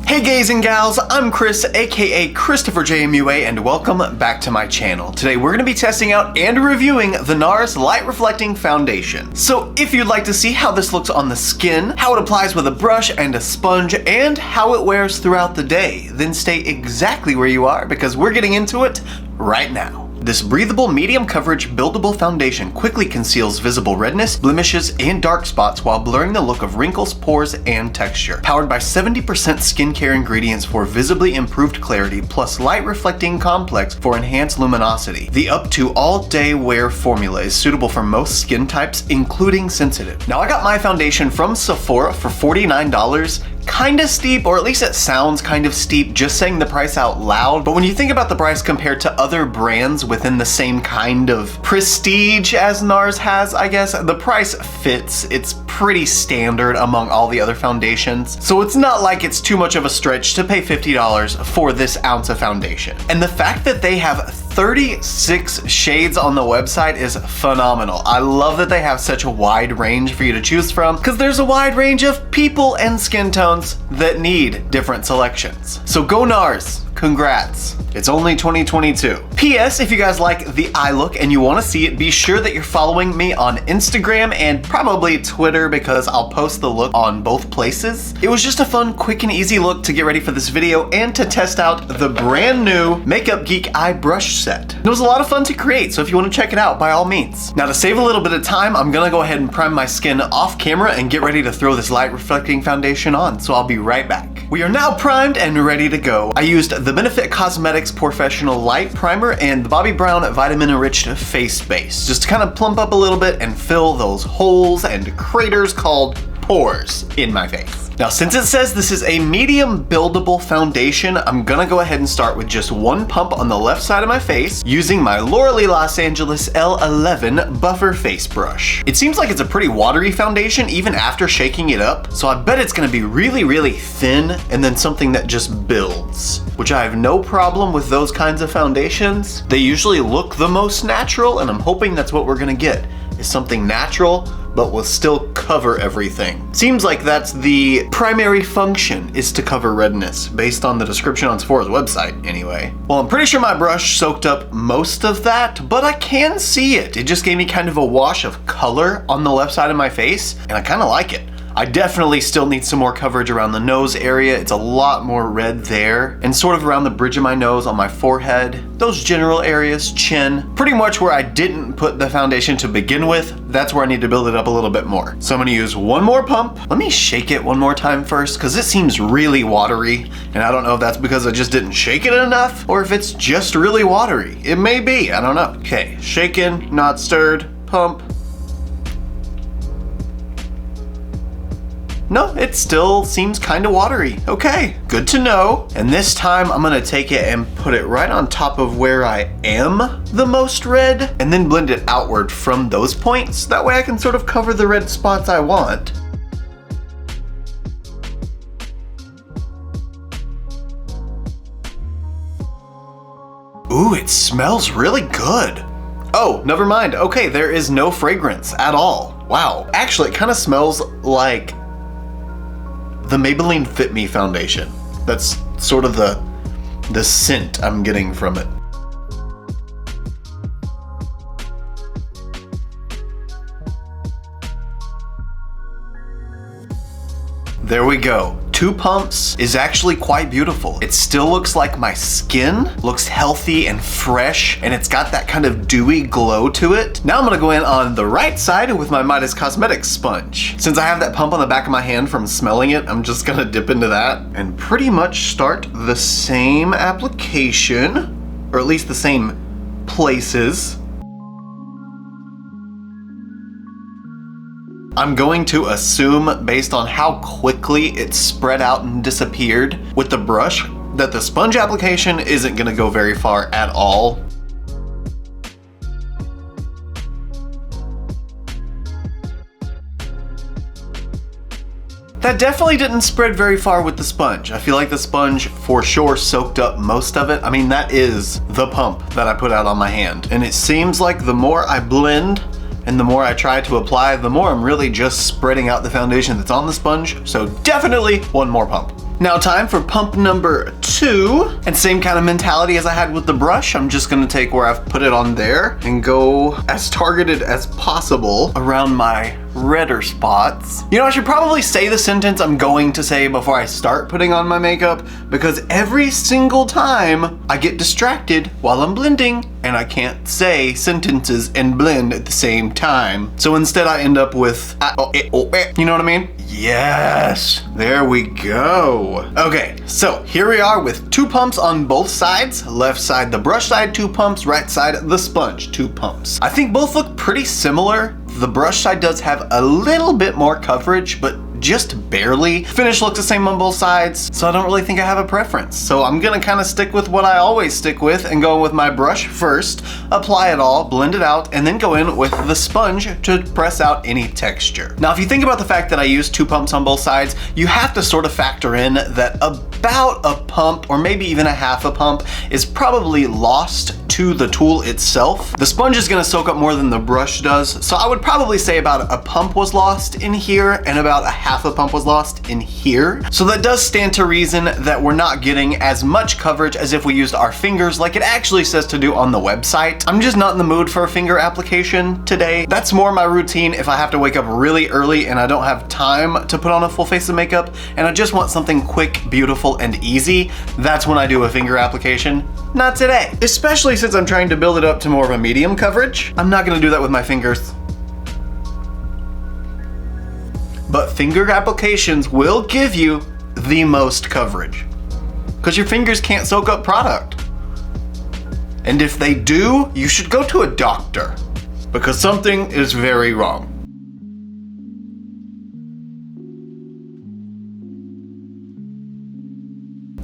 Hey gays and gals, I'm Chris, aka ChristopherJMUA, and welcome back to my channel. Today we're going to be testing out and reviewing the Nars Light Reflecting Foundation. So if you'd like to see how this looks on the skin, how it applies with a brush and a sponge, and how it wears throughout the day, then stay exactly where you are because we're getting into it right now. This breathable, medium coverage, buildable foundation quickly conceals visible redness, blemishes, and dark spots while blurring the look of wrinkles, pores, and texture. Powered by 70% skincare ingredients for visibly improved clarity, plus light reflecting complex for enhanced luminosity. The up to all-day wear formula is suitable for most skin types, including sensitive. Now I got my foundation from Sephora for $49. Kinda steep, or at least it sounds kind of steep just saying the price out loud, but when you think about the price compared to other brands within the same kind of prestige as Nars has, I guess, the price fits. It's pretty standard among all the other foundations, so it's not like it's too much of a stretch to pay $50 for this ounce of foundation. And the fact that they have 36 shades on the website is phenomenal. I love that they have such a wide range for you to choose from, because there's a wide range of people and skin tones that need different selections. So go Nars. Congrats. It's only 2022. P.S. If you guys like the eye look and you want to see it, be sure that you're following me on Instagram and probably Twitter because I'll post the look on both places. It was just a fun, quick, and easy look to get ready for this video and to test out the brand new Makeup Geek eye brush set. It was a lot of fun to create, so if you want to check it out, by all means. Now to save a little bit of time, I'm gonna go ahead and prime my skin off camera and get ready to throw this light reflecting foundation on, so I'll be right back. We are now primed and ready to go. I used the Midas Cosmetics Professional Light Primer and the Bobbi Brown Vitamin Enriched Face Base, just to kind of plump up a little bit and fill those holes and craters called pores in my face. Now, since it says this is a medium buildable foundation, I'm gonna go ahead and start with just one pump on the left side of my face using my Lauralee Los Angeles L11 Buffer Face Brush. It seems like it's a pretty watery foundation even after shaking it up, so I bet it's gonna be really, really thin and then something that just builds, which I have no problem with those kinds of foundations. They usually look the most natural, and I'm hoping that's what we're gonna get, is something natural but will still cover everything. Seems like that's the primary function, is to cover redness, based on the description on Sephora's website anyway. Well, I'm pretty sure my brush soaked up most of that, but I can see it. It just gave me kind of a wash of color on the left side of my face, and I kind of like it. I definitely still need some more coverage around the nose area. It's a lot more red there, and sort of around the bridge of my nose, on my forehead, those general areas, chin. Pretty much where I didn't put the foundation to begin with, that's where I need to build it up a little bit more. So I'm gonna use one more pump. Let me shake it one more time first, because it seems really watery, and I don't know if that's because I just didn't shake it enough, or if it's just really watery. It may be, I don't know. Okay, shaken, not stirred, pump. No, it still seems kind of watery. Okay, good to know. And this time I'm gonna take it and put it right on top of where I am the most red, and then blend it outward from those points. That way I can sort of cover the red spots I want. Ooh, it smells really good. Oh, never mind. Okay, there is no fragrance at all. Wow. Actually, it kind of smells like the Maybelline Fit Me foundation. That's sort of the scent I'm getting from it. There we go. 2 pumps is actually quite beautiful. It still looks like my skin looks healthy and fresh, and it's got that kind of dewy glow to it. Now I'm gonna go in on the right side with my Midas Cosmetics sponge. Since I have that pump on the back of my hand from smelling it, I'm just gonna dip into that and pretty much start the same application, or at least the same places. I'm going to assume, based on how quickly it spread out and disappeared with the brush, that the sponge application isn't gonna go very far at all. That definitely didn't spread very far with the sponge. I feel like the sponge for sure soaked up most of it. I mean, that is the pump that I put out on my hand. And it seems like the more I blend, and the more I try to apply, the more I'm really just spreading out the foundation that's on the sponge. So definitely one more pump. Now time for pump number 2. And same kind of mentality as I had with the brush. I'm just gonna take where I've put it on there and go as targeted as possible around my redder spots. You know, I should probably say the sentence I'm going to say before I start putting on my makeup, because every single time I get distracted while I'm blending and I can't say sentences and blend at the same time. So instead I end up with, you know what I mean? Yes, there we go. Okay, so here we are with 2 pumps on both sides. Left side the brush side, 2 pumps, right side the sponge, 2 pumps. I think both look pretty similar. The brush side does have a little bit more coverage, but just barely. Finish looks the same on both sides, so I don't really think I have a preference. So I'm gonna kind of stick with what I always stick with and go with my brush first, apply it all, blend it out, and then go in with the sponge to press out any texture. Now, if you think about the fact that I use 2 pumps on both sides, you have to sort of factor in that about a pump, or maybe even a half a pump, is probably lost to the tool itself. The sponge is gonna soak up more than the brush does, so I would probably say about a pump was lost in here and about a half a pump was lost in here. So that does stand to reason that we're not getting as much coverage as if we used our fingers like it actually says to do on the website. I'm just not in the mood for a finger application today. That's more my routine if I have to wake up really early and I don't have time to put on a full face of makeup and I just want something quick, beautiful, and easy. That's when I do a finger application. Not today. Especially since I'm trying to build it up to more of a medium coverage. I'm not gonna do that with my fingers. But finger applications will give you the most coverage because your fingers can't soak up product. And if they do, you should go to a doctor because something is very wrong.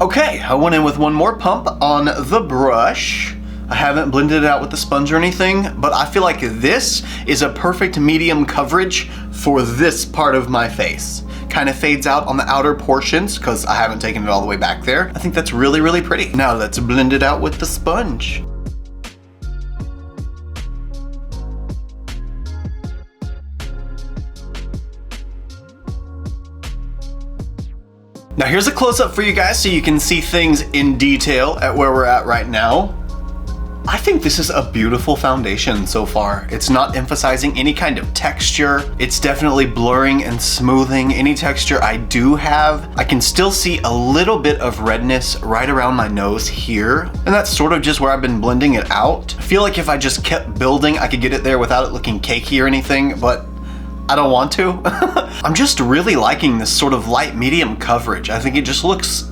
Okay, I went in with one more pump on the brush. I haven't blended it out with the sponge or anything, but I feel like this is a perfect medium coverage for this part of my face. Kind of fades out on the outer portions because I haven't taken it all the way back there. I think that's really, really pretty. Now let's blend it out with the sponge. Now here's a close-up for you guys so you can see things in detail at where we're at right now. I think this is a beautiful foundation so far. It's not emphasizing any kind of texture. It's definitely blurring and smoothing any texture I do have. I can still see a little bit of redness right around my nose here. And that's sort of just where I've been blending it out. I feel like if I just kept building, I could get it there without it looking cakey or anything, but I don't want to. I'm just really liking this sort of light medium coverage. I think it just looks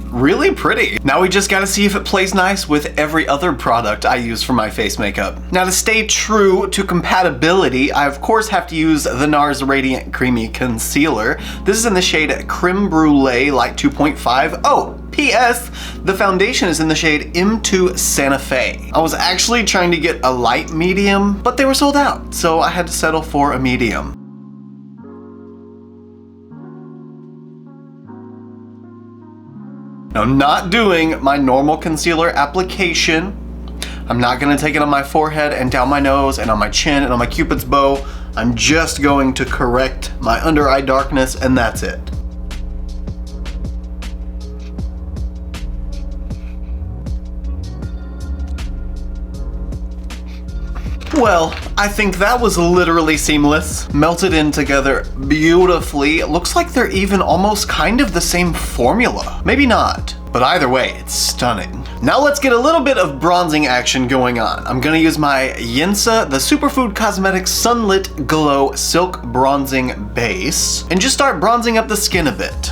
really pretty. Now we just gotta see if it plays nice with every other product I use for my face makeup. Now to stay true to compatibility, I of course have to use the Nars Radiant Creamy Concealer. This is in the shade Creme Brulee Light 2.5. Oh, P.S. the foundation is in the shade M2 Santa Fe. I was actually trying to get a light medium, but they were sold out, so I had to settle for a medium. Now, I'm not doing my normal concealer application. I'm not gonna take it on my forehead and down my nose and on my chin and on my Cupid's bow. I'm just going to correct my under eye darkness and that's it. Well, I think that was literally seamless. Melted in together beautifully. It looks like they're even almost kind of the same formula. Maybe not, but either way, it's stunning. Now let's get a little bit of bronzing action going on. I'm gonna use my Yensa, the Superfood Cosmetics Sunlit Glow Silk Bronzing Base, and just start bronzing up the skin a bit.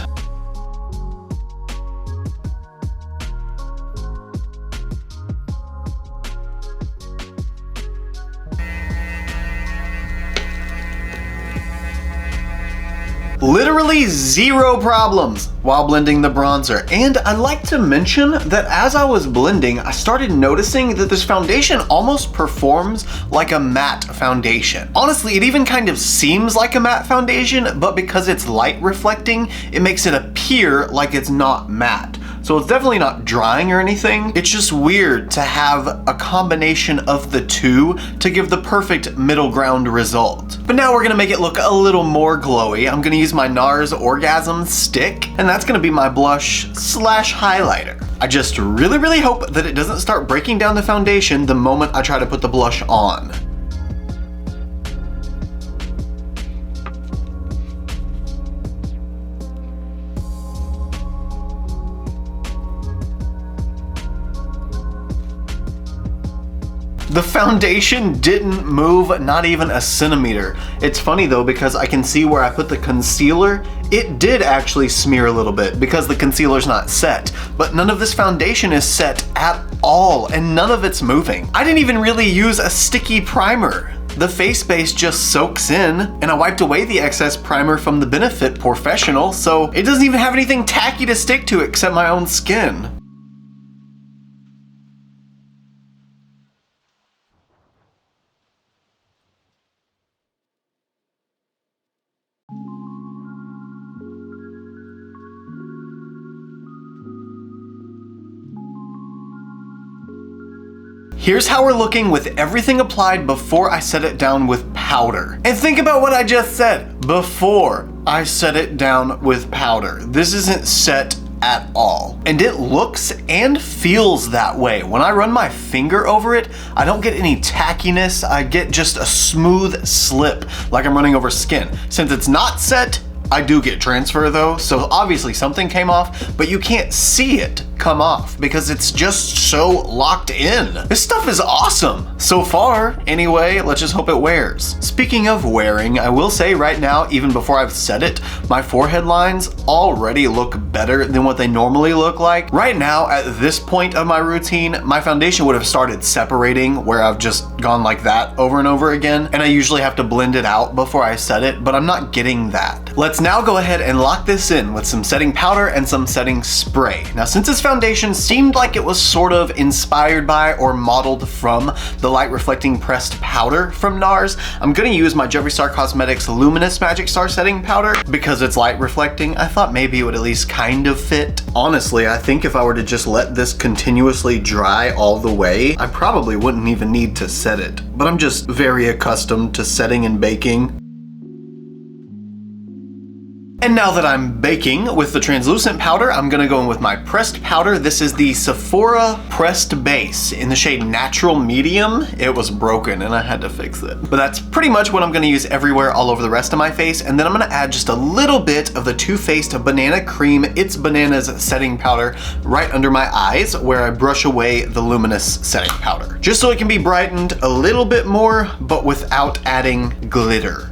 Literally zero problems while blending the bronzer. And I'd like to mention that as I was blending, I started noticing that this foundation almost performs like a matte foundation. Honestly, it even kind of seems like a matte foundation, but because it's light reflecting, it makes it appear like it's not matte. So it's definitely not drying or anything. It's just weird to have a combination of the two to give the perfect middle ground result. But now we're gonna make it look a little more glowy. I'm gonna use my Nars Orgasm stick, and that's gonna be my blush slash highlighter. I just really hope that it doesn't start breaking down the foundation the moment I try to put the blush on. The foundation didn't move not even a centimeter. It's funny though, because I can see where I put the concealer, it did actually smear a little bit because the concealer's not set, but none of this foundation is set at all and none of it's moving. I didn't even really use a sticky primer. The face base just soaks in, and I wiped away the excess primer from the Benefit Professional, so it doesn't even have anything tacky to stick to except my own skin. Here's how we're looking with everything applied before I set it down with powder. And think about what I just said, before I set it down with powder. This isn't set at all. And it looks and feels that way. When I run my finger over it, I don't get any tackiness, I get just a smooth slip, like I'm running over skin. Since it's not set, I do get transfer though, so obviously something came off, but you can't see it come off because it's just so locked in. This stuff is awesome. So far, anyway, let's just hope it wears. Speaking of wearing, I will say right now, even before I've said it, my forehead lines already look better than what they normally look like. Right now, at this point of my routine, my foundation would have started separating where I've just gone like that over and over again, and I usually have to blend it out before I set it, but I'm not getting that. Let's now go ahead and lock this in with some setting powder and some setting spray. Now, since this foundation seemed like it was sort of inspired by or modeled from the light reflecting pressed powder from Nars, I'm gonna use my Gerard Cosmetics Luminess Magic Star setting powder. Because it's light reflecting, I thought maybe it would at least kind of fit. Honestly, I think if I were to just let this continuously dry all the way, I probably wouldn't even need to set it. But I'm just very accustomed to setting and baking. And now that I'm baking with the translucent powder, I'm gonna go in with my pressed powder. This is the Sephora Pressed Base in the shade Natural Medium. It was broken and I had to fix it. But that's pretty much what I'm gonna use everywhere all over the rest of my face. And then I'm gonna add just a little bit of the Too Faced Banana Cream It's Bananas setting powder right under my eyes where I brush away the Luminous setting powder. Just so it can be brightened a little bit more, but without adding glitter.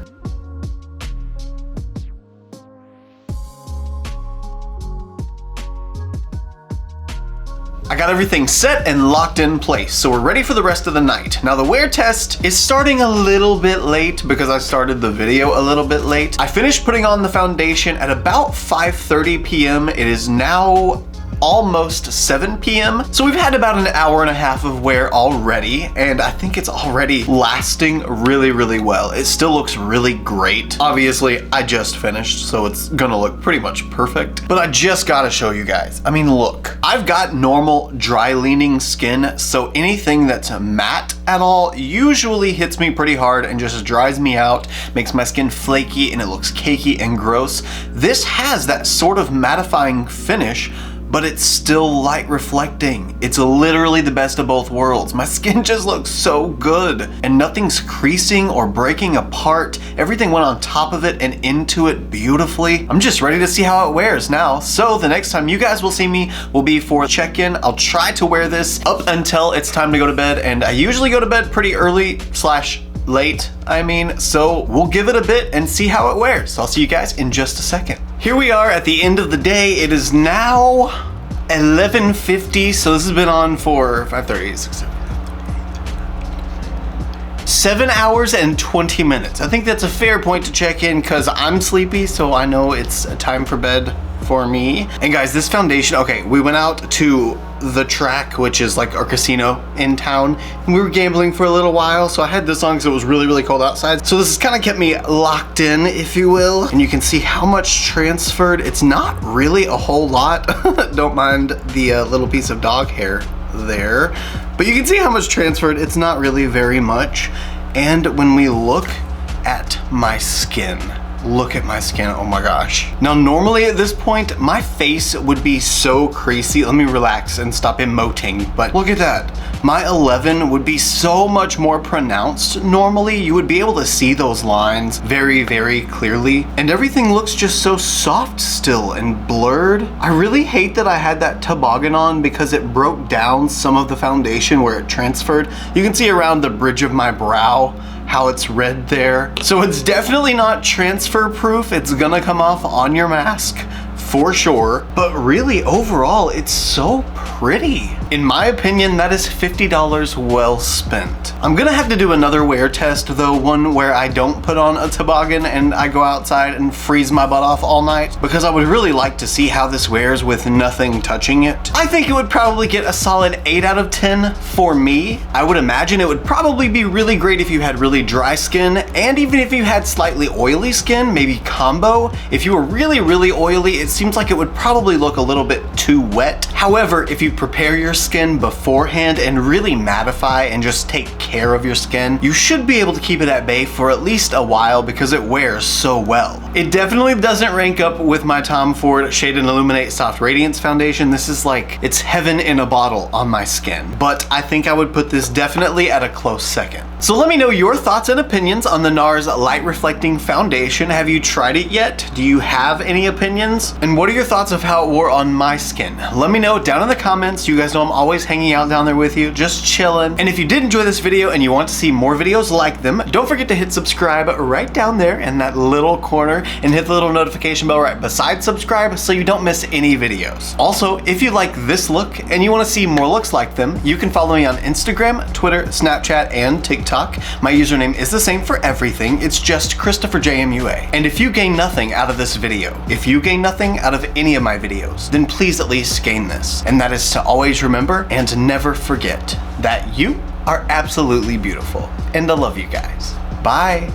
I got everything set and locked in place, so we're ready for the rest of the night. Now the wear test is starting a little bit late because I started the video a little bit late. I finished putting on the foundation at about 5:30 p.m. It is now almost 7 p.m. So we've had about an hour and a half of wear already, and I think it's already lasting really well. It still looks really great. Obviously, I just finished, so it's gonna look pretty much perfect, but I just gotta show you guys. I mean, look, I've got normal dry leaning skin, so anything that's matte at all usually hits me pretty hard and just dries me out, makes my skin flaky, and it looks cakey and gross. This has that sort of mattifying finish, but it's still light reflecting. It's literally the best of both worlds. My skin just looks so good and nothing's creasing or breaking apart. Everything went on top of it and into it beautifully. I'm just ready to see how it wears now. So the next time you guys will see me will be for check-in. I'll try to wear this up until it's time to go to bed, and I usually go to bed pretty early slash late, so we'll give it a bit and see how it wears. So I'll see you guys in just a second. Here we are at the end of the day. It is now 11:50, so this has been on for 5:30, 6, 7 hours and 20 minutes. I think that's a fair point to check in because I'm sleepy, so I know it's time for bed for me. And guys, this foundation, okay, we went out to the track, which is like our casino in town. And we were gambling for a little while, so I had this on because it was really, really cold outside. So this has kind of kept me locked in, if you will. And you can see how much transferred. It's not really a whole lot. Don't mind the little piece of dog hair there. But you can see how much transferred. It's not really very much. And when we look at my skin, look at my skin, oh my gosh. Now normally at this point, my face would be so creasy. Let me relax and stop emoting, but look at that. My 11 would be so much more pronounced. Normally, you would be able to see those lines very, very clearly, and everything looks just so soft still and blurred. I really hate that I had that toboggan on because it broke down some of the foundation where it transferred. You can see around the bridge of my brow how it's red there. So it's definitely not transfer proof. It's gonna come off on your mask for sure, but really overall, it's so pretty. In my opinion, that is $50 well spent. I'm gonna have to do another wear test though, one where I don't put on a toboggan and I go outside and freeze my butt off all night, because I would really like to see how this wears with nothing touching it. I think it would probably get a solid 8 out of 10 for me. I would imagine it would probably be really great if you had really dry skin, and even if you had slightly oily skin, maybe combo. If you were really, really oily, it seems like it would probably look a little bit too wet. However, if you prepare your skin beforehand and really mattify and just take care of your skin, you should be able to keep it at bay for at least a while because it wears so well. It definitely doesn't rank up with my Tom Ford Shade and Illuminate Soft Radiance Foundation. This is like, it's heaven in a bottle on my skin. But I think I would put this definitely at a close second. So let me know your thoughts and opinions on the Nars Light Reflecting Foundation. Have you tried it yet? Do you have any opinions? And what are your thoughts of how it wore on my skin? Let me know down in the comments. You guys know I'm always hanging out down there with you, just chilling. And if you did enjoy this video and you want to see more videos like them, don't forget to hit subscribe right down there in that little corner and hit the little notification bell right beside subscribe so you don't miss any videos. Also, if you like this look and you want to see more looks like them, you can follow me on Instagram, Twitter, Snapchat, and TikTok. My username is the same for everything. It's just ChristopherJMUA. And if you gain nothing out of this video, if you gain nothing out of any of my videos, then please at least gain this. And that is to always remember and to never forget that you are absolutely beautiful. And I love you guys. Bye.